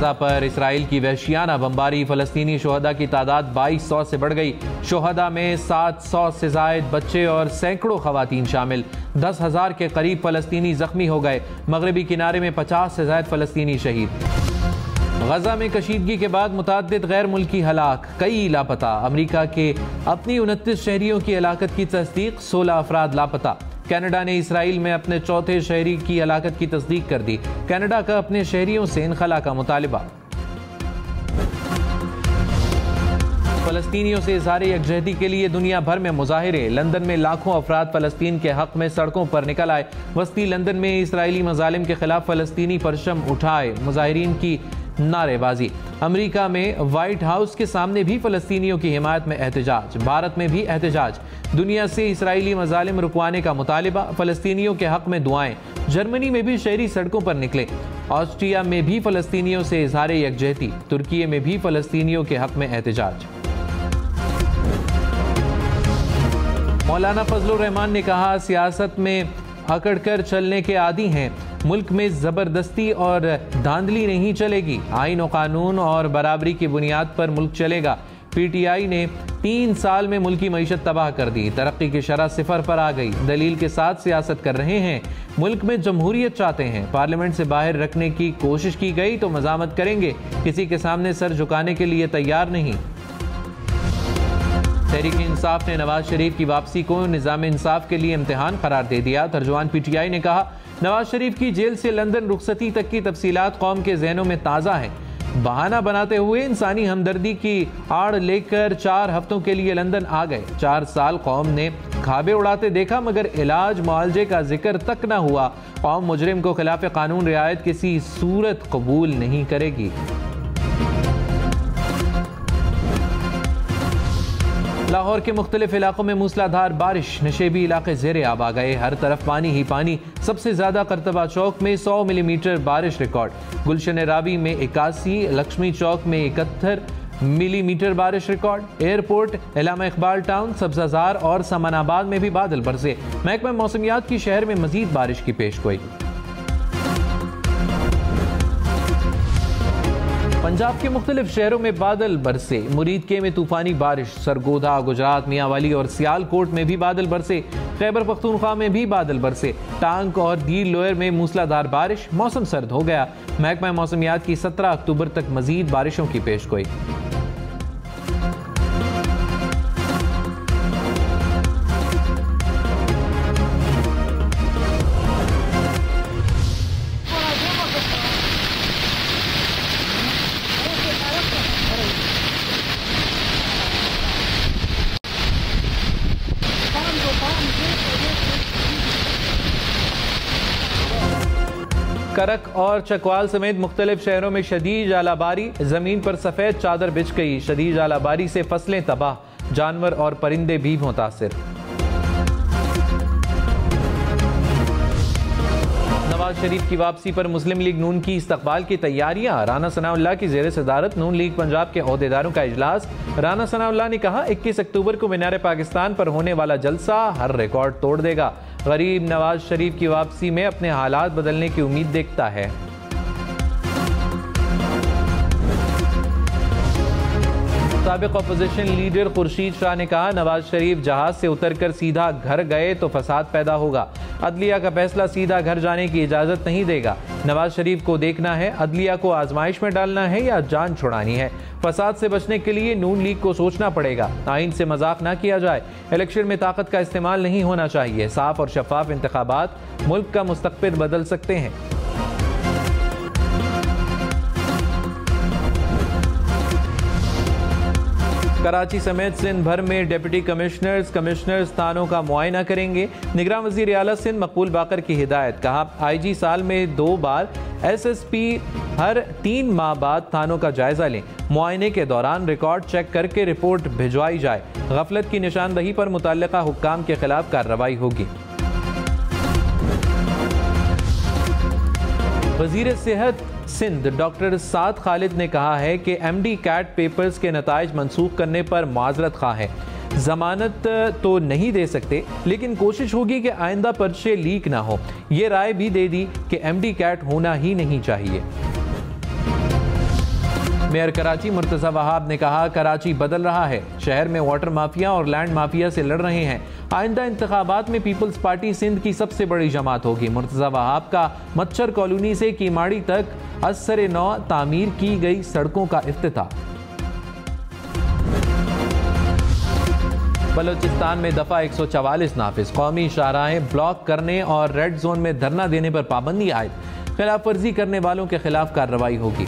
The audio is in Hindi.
गजा पर इसराइल की वहशियाना बमबारी, फलस्तीनी शोहदा की तादाद 2200 से बढ़ गई। शोहदा में 700 से जायद बच्चे और सैकड़ों खवातीन शामिल। 10,000 के करीब फलस्तीनी जख्मी हो गए। मगरबी किनारे में 50 से जायद फलस्तीनी शहीद। गजा में कशीदगी के बाद मुतअद्दिद गैर मुल्की हलाक, कई लापता। अमरीका के अपनी 29 शहरियों की हलाकत की तस्दीक, 16 अफराद लापता। कनाडा ने इसराइल में अपने चौथे शहरी की हलाकत की तस्दीक कर दी। कनाडा का अपने शहरियों से इनखला का मुतालिबा। फलस्तीनियों से इज़हार यकजहती के लिए दुनिया भर में मुजाहिरे। लंदन में लाखों अफराद फलस्तीन के हक में सड़कों पर निकल आए। वस्ती लंदन में इसराइली मजालिम के खिलाफ फलस्तीनी परचम उठाए, मुजाहिरीन की नारेबाजी। अमेरिका में व्हाइट हाउस के सामने भी फलस्तीनियों की हिमायत में एहतजाज। भारत में भी एहतजाज। दुनिया से इसराइली मजालिम रुकवाने का मुतालिबा, फलस्तीनियों के हक में दुआएं। जर्मनी में भी शहरी सड़कों पर निकले। ऑस्ट्रिया में भी फलस्तीनियों से इज़हार यकजहती। तुर्की में भी फलस्तीनियों के हक में एहतजाज। मौलाना फजलुर रहमान ने कहा, सियासत में अकड़कर चलने के आदी हैं। मुल्क में जबरदस्ती और धांधली नहीं चलेगी। आईन और कानून और बराबरी की बुनियाद पर मुल्क चलेगा। पीटीआई ने 3 साल में मुल्क की मईशत तबाह कर दी। तरक्की की शरह सिफर पर आ गई। दलील के साथ सियासत कर रहे हैं। मुल्क में जमहूरियत चाहते हैं। पार्लियामेंट से बाहर रखने की कोशिश की गई तो मजामत करेंगे। किसी के सामने सर झुकाने के लिए तैयार नहीं। तहरीक इंसाफ ने नवाज शरीफ की वापसी को निज़ाम इंसाफ के लिए इम्तिहान करार दे दिया। तर्जुमान पीटीआई ने कहा, नवाज शरीफ की जेल से लंदन रुखसती तक की तफसीलात कौम के जहनों में ताज़ा है। बहाना बनाते हुए इंसानी हमदर्दी की आड़ लेकर 4 हफ्तों के लिए लंदन आ गए। 4 साल कौम ने खाबे उड़ाते देखा, मगर इलाज मुआलजे का जिक्र तक न हुआ। कौम मुजरिम को खिलाफ कानून रियायत किसी सूरत कबूल नहीं करेगी। लाहौर के मुख्तलिफ इलाकों में मूसलाधार बारिश, नशेबी इलाके ज़ेरे आब आ गए। हर तरफ पानी ही पानी। सबसे ज्यादा करतबा चौक में 100 मिलीमीटर बारिश रिकॉर्ड। गुलशन रावी में 81, लक्ष्मी चौक में 71 मिलीमीटर बारिश record. Airport, Allama Iqbal town, Sabzazar और समानाबाद में भी बादल बरसे। महकमा मौसमियात की शहर में मजीद बारिश की पेशगोई। पंजाब के मुख्तलिफ शहरों में बादल बरसे। मुरीदके में तूफानी बारिश। सरगोधा, गुजरात, मियांवाली और सियालकोट में भी बादल बरसे। खैबर पख्तूनख्वा में भी बादल बरसे। टांग और दीर लोयर में मूसलाधार बारिश। मौसम सर्द हो गया। महकमा मौसमियात की 17 अक्टूबर तक मजीद बारिशों की पेशगोई। करक और चकवाल समेत मुख्तलिफ शहरों में शदीद आलाबारी। जमीन पर सफेद चादर बिछ गई। शदीद आलाबारी से फसलें तबाह, जानवर और परिंदे भी मुतासिर। नवाज शरीफ की वापसी पर मुस्लिम लीग नून की इस्तकबाल की तैयारियां। राना सनाउल्लाह की जेर सदारत नून लीग पंजाब के ओहदेदारों का इजलास। राना सनाउल्लाह ने कहा, 21 अक्टूबर को मीनार पाकिस्तान पर होने वाला जलसा हर रिकॉर्ड तोड़ देगा। गरीब नवाज शरीफ की वापसी में अपने हालात बदलने की उम्मीद देखता है। साबिक अपोजिशन लीडर खुर्शीद शाह ने कहा, नवाज शरीफ जहाज से उतरकर सीधा घर गए तो फसाद पैदा होगा। अदलिया का फैसला सीधा घर जाने की इजाजत नहीं देगा। नवाज शरीफ को देखना है अदलिया को आजमाइश में डालना है या जान छुड़ानी है। फसाद से बचने के लिए नून लीग को सोचना पड़ेगा। आइन से मजाक ना किया जाए। इलेक्शन में ताकत का इस्तेमाल नहीं होना चाहिए। साफ और शफाफ इंतखाबात मुल्क का मुस्तकबिल बदल सकते हैं। कराची समेत सिंध भर में डिप्टी कमिश्नर्स स्थानों का मुआयना करेंगे। निगरान वज़ीर आला सिंध मकबूल बाकर की हिदायत। कहा, IG साल में 2 बार, SSP हर 3 माह बाद थानों का जायजा लें। मुआयने के दौरान रिकॉर्ड चेक करके रिपोर्ट भिजवाई जाए। गफलत की निशानदही पर मुतल्लिका हुक्काम के खिलाफ कार्रवाई होगी। वज़ीर सेहत सिंध डॉक्टर साद खालिद ने कहा है कि MD कैट पेपर्स के नताइज मंसूख करने पर माजरत खा है। जमानत तो नहीं दे सकते, लेकिन कोशिश होगी कि आइंदा पर्चे लीक ना हो। ये राय भी दे दी कि MD कैट होना ही नहीं चाहिए। मेयर कराची मुर्तज़ा वहाब ने कहा, कराची बदल रहा है, शहर में वाटर माफिया और लैंड माफिया से लड़ रहे हैं। आइंदा इंतखाबात में पीपल्स पार्टी सिंध की सबसे बड़ी जमात होगी। मुर्तज़ा वहाब का मच्छर कॉलोनी से कीमाड़ी तक असर नौ तामीर की गई सड़कों का इफ्तिताह। बलोचिस्तान में दफा 144 नाफिज, कौमी शाहराहें ब्लॉक करने और रेड जोन में धरना देने पर पाबंदी आयद, खिलाफ वर्जी करने वालों के खिलाफ कार्रवाई होगी।